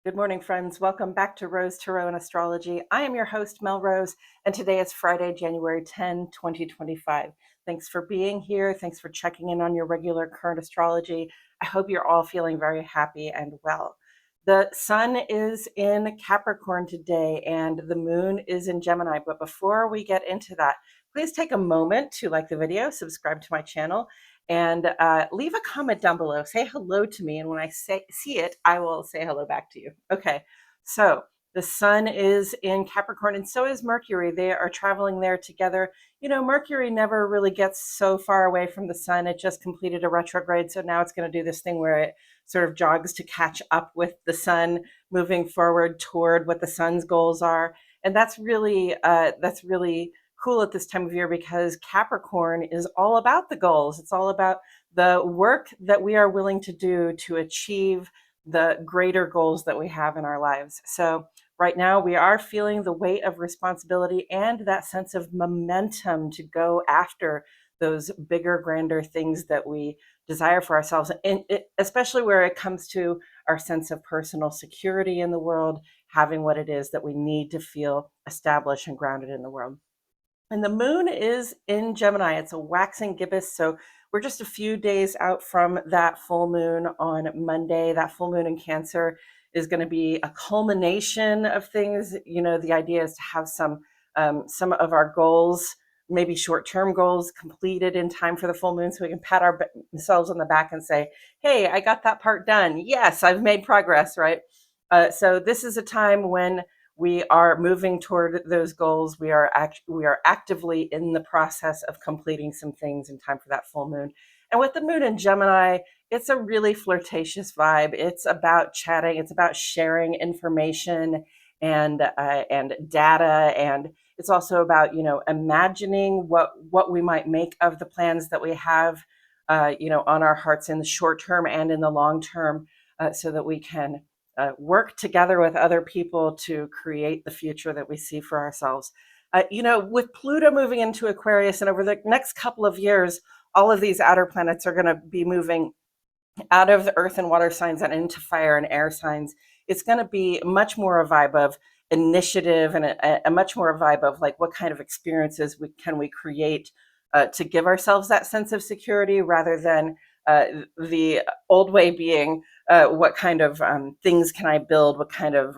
Good morning, friends. Welcome back to Rose Tarot and Astrology. I am your host, Mel Rose, and today is Friday, January 10, 2025. Thanks for being here. Thanks for checking in on your regular current astrology. I hope you're all feeling very happy and well. The sun is in Capricorn today, and the moon is in Gemini. But before we get into that, please take a moment to like the video, subscribe to my channel, and leave a comment down below. Say hello to me, and when I see it, I will say hello back to you. Okay, so the sun is in Capricorn, and so is Mercury. They are traveling there together. You know, Mercury never really gets so far away from the sun. It just completed a retrograde, so now it's going to do this thing where it sort of jogs to catch up with the sun, moving forward toward what the sun's goals are. And that's really cool at this time of year because Capricorn is all about the goals. It's all about the work that we are willing to do to achieve the greater goals that we have in our lives. So right now we are feeling the weight of responsibility and that sense of momentum to go after those bigger, grander things that we desire for ourselves, and especially where it comes to our sense of personal security in the world, having what it is that we need to feel established and grounded in the world. And the moon is in Gemini. It's a waxing gibbous. So we're just a few days out from that full moon on Monday. That full moon in Cancer is going to be a culmination of things. You know, the idea is to have some of our goals, maybe short-term goals, completed in time for the full moon, so we can pat ourselves on the back and say, "Hey, I got that part done. Yes, I've made progress." Right. So this is a time when we are moving toward those goals. We are actively in the process of completing some things in time for that full moon. And with the moon in Gemini, it's a really flirtatious vibe. It's about chatting. It's about sharing information and data, and it's also about imagining what we might make of the plans that we have on our hearts in the short term and in the long term, so that we can work together with other people to create the future that we see for ourselves. With Pluto moving into Aquarius, and over the next couple of years, all of these outer planets are going to be moving out of the earth and water signs and into fire and air signs. It's going to be much more a vibe of initiative and a much more a vibe of like what kind of experiences can we create to give ourselves that sense of security, rather than the old way being what kind of things can I build, what kind of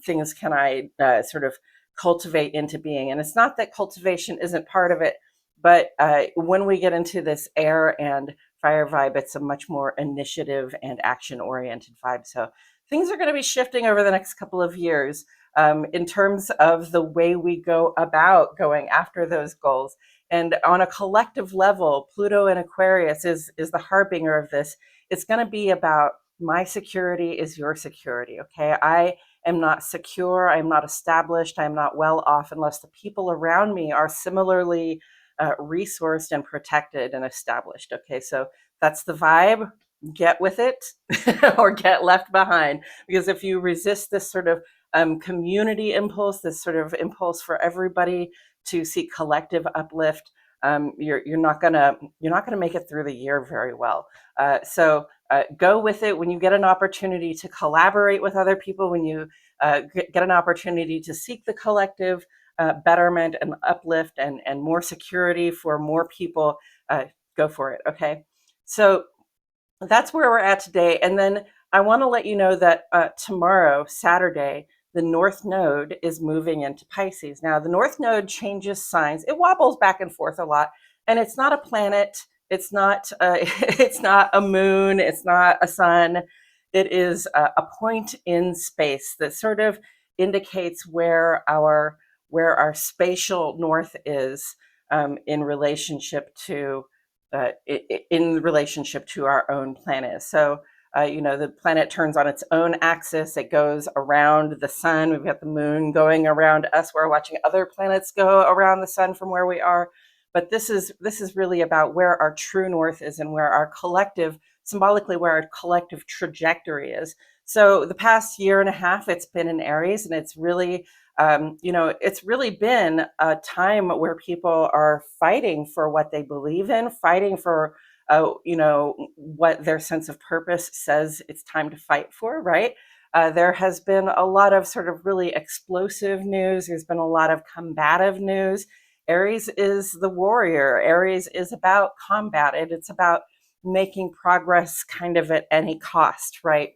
things can I sort of cultivate into being. And it's not that cultivation isn't part of it, but when we get into this air and fire vibe, it's a much more initiative and action oriented vibe. So things are going to be shifting over the next couple of years in terms of the way we go about going after those goals. And on a collective level, Pluto in Aquarius is the harbinger of this. It's going to be about my security is your security. Okay. I am not secure. I'm not established. I'm not well off unless the people around me are similarly resourced and protected and established. Okay. So that's the vibe. Get with it or get left behind. Because if you resist this sort of community impulse, this sort of impulse for everybody to seek collective uplift, you're not gonna make it through the year very well. So go with it. When you get an opportunity to collaborate with other people, when you get an opportunity to seek the collective betterment and uplift and more security for more people, go for it. Okay, so that's where we're at today. And then I want to let you know that tomorrow, Saturday, the North Node is moving into Pisces. Now, the North Node changes signs. It wobbles back and forth a lot, and it's not a planet. It's not. It's not a moon. It's not a sun. It is a point in space that sort of indicates where our spatial north is in relationship to our own planet. So, the planet turns on its own axis. It goes around the sun. We've got the moon going around us. We're watching other planets go around the sun from where we are. But this is really about where our true north is and where our collective, symbolically, where our collective trajectory is. So the past year and a half, it's been in Aries, and it's really it's really been a time where people are fighting for what they believe in, fighting for, what their sense of purpose says it's time to fight for, right? There has been a lot of sort of really explosive news. There's been a lot of combative news. Aries is the warrior. Aries is about combat. It's about making progress kind of at any cost, right?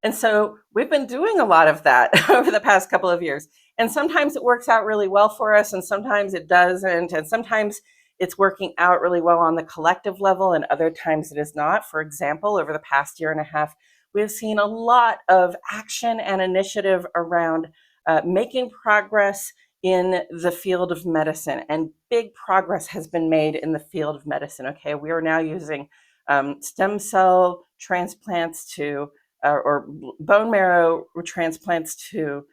And so we've been doing a lot of that over the past couple of years. And sometimes it works out really well for us, and sometimes it doesn't. And sometimes it's working out really well on the collective level, and other times it is not. For example, over the past year and a half, we've seen a lot of action and initiative around making progress in the field of medicine. And big progress has been made in the field of medicine. Okay, we are now using stem cell transplants or bone marrow transplants to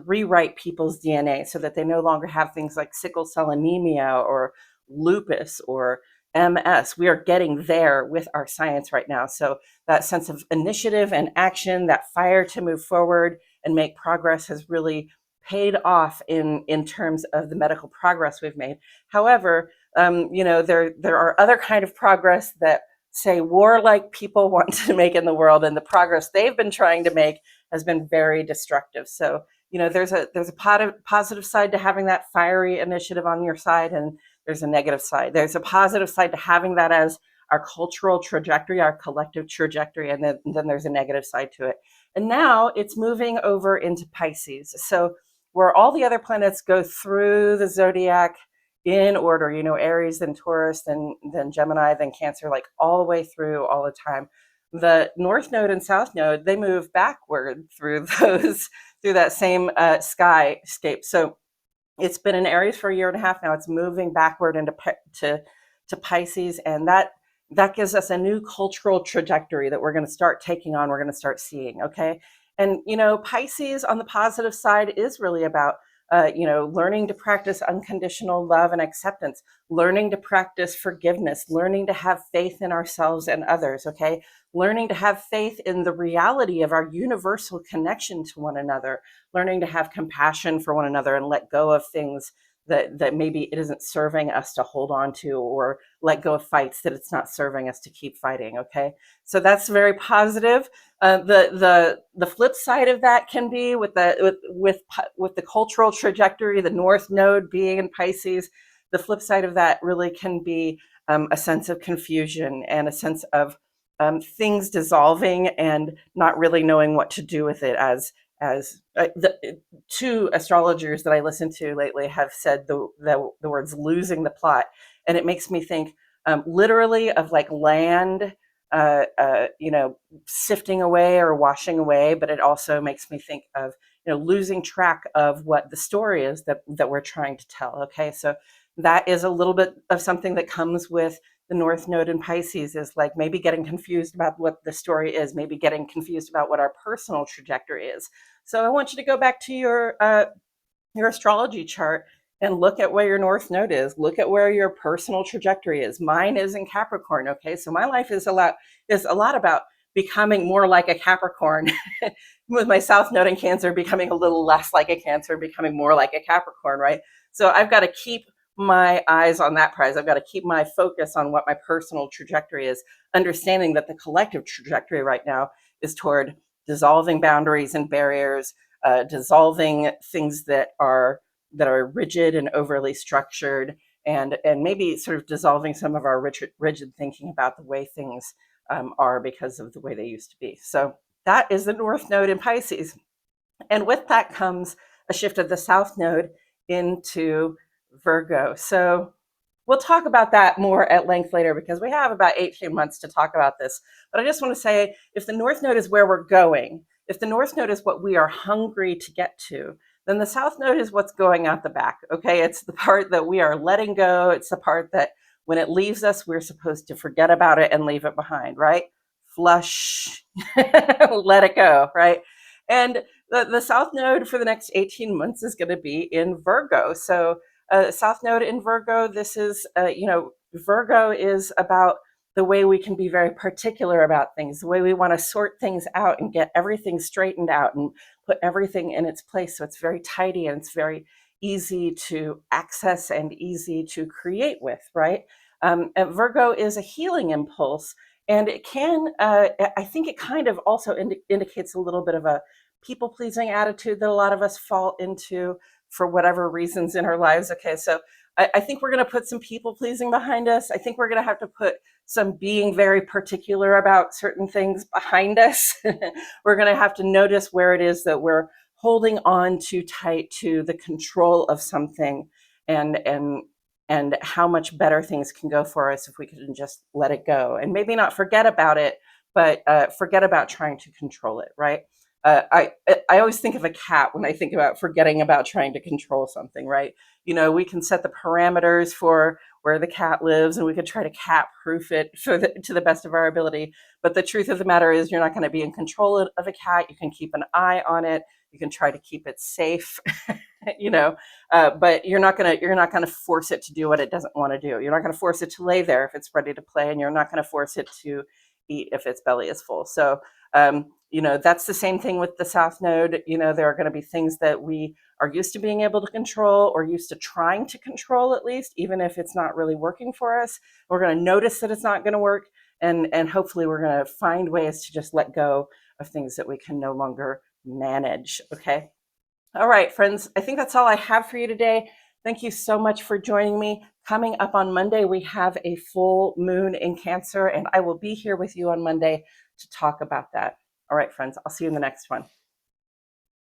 rewrite people's DNA so that they no longer have things like sickle cell anemia or lupus or MS. We are getting there with our science right now. So that sense of initiative and action, that fire to move forward and make progress has really paid off in terms of the medical progress we've made. However, there are other kind of progress that say warlike people want to make in the world, and the progress they've been trying to make has been very destructive. So there's a positive side to having that fiery initiative on your side, and there's a negative side. There's a positive side to having that as our cultural trajectory, our collective trajectory, and then there's a negative side to it. And now it's moving over into Pisces. So where all the other planets go through the zodiac in order, Aries, then Taurus, then Gemini, then Cancer, like all the way through all the time. The North Node and South Node, they move backward through through that same skyscape. So it's been in Aries for a year and a half now. It's moving backward into to Pisces, and that gives us a new cultural trajectory that we're going to start taking on. We're going to start seeing. Okay, and Pisces on the positive side is really about learning to practice unconditional love and acceptance, learning to practice forgiveness, learning to have faith in ourselves and others, okay? Learning to have faith in the reality of our universal connection to one another, learning to have compassion for one another and let go of things that maybe it isn't serving us to hold on to, or let go of fights that it's not serving us to keep fighting, okay? So that's very positive. The flip side of that can be with the cultural trajectory, the North Node being in Pisces. The flip side of that really can be a sense of confusion and a sense of things dissolving and not really knowing what to do with it. As the two astrologers that I listened to lately have said the words "losing the plot," and it makes me think literally of like land sifting away or washing away, but it also makes me think of losing track of what the story is that we're trying to tell. Okay, so that is a little bit of something that comes with the North Node in Pisces, is like maybe getting confused about what the story is, maybe getting confused about what our personal trajectory is. So I want you to go back to your astrology chart and look at where your North Node is. Look at where your personal trajectory is. Mine is in Capricorn. Okay, so my life is a lot about becoming more like a Capricorn, with my South Node in Cancer becoming a little less like a Cancer, becoming more like a Capricorn, right? So I've got to keep my eyes on that prize. I've got to keep my focus on what my personal trajectory is, understanding that the collective trajectory right now is toward dissolving boundaries and barriers, dissolving things that are rigid and overly structured, and maybe sort of dissolving some of our rigid thinking about the way things are because of the way they used to be. So that is the North Node in Pisces. And with that comes a shift of the South Node into Virgo. So we'll talk about that more at length later, because we have about 18 months to talk about this. But I just want to say, if the North Node is where we're going, if the North Node is what we are hungry to get to, then the South Node is what's going out the back. Okay, it's the part that we are letting go. It's the part that when it leaves us, we're supposed to forget about it and leave it behind, right? Flush, let it go, right? And the South Node for the next 18 months is going to be in Virgo. So South Node in Virgo, this is, Virgo is about the way we can be very particular about things, the way we want to sort things out and get everything straightened out and put everything in its place. So it's very tidy and it's very easy to access and easy to create with, right? And Virgo is a healing impulse. And it can, I think it kind of also indicates a little bit of a people pleasing attitude that a lot of us fall into for whatever reasons in our lives. Okay, so I think we're going to put some people pleasing behind us. I think we're going to have to put some being very particular about certain things behind us. We're going to have to notice where it is that we're holding on too tight to the control of something, and how much better things can go for us if we can just let it go, and maybe not forget about it, but forget about trying to control it, right? I always think of a cat when I think about forgetting about trying to control something, right? You know, we can set the parameters for where the cat lives, and we could try to cat proof it to the best of our ability. But the truth of the matter is, you're not going to be in control of a cat. You can keep an eye on it. You can try to keep it safe, you know, but you're not gonna force it to do what it doesn't want to do. You're not going to force it to lay there if it's ready to play, and you're not going to force it to eat if its belly is full. So you know, that's the same thing with the South Node. You know, there are going to be things that we are used to being able to control, or used to trying to control, at least, even if it's not really working for us. We're going to notice that it's not going to work, and hopefully we're going to find ways to just let go of things that we can no longer manage. Okay. All right, friends, I think that's all I have for you today. Thank you so much for joining me. Coming up on Monday, we have a full moon in Cancer, and I will be here with you on Monday to talk about that. All right, friends, I'll see you in the next one.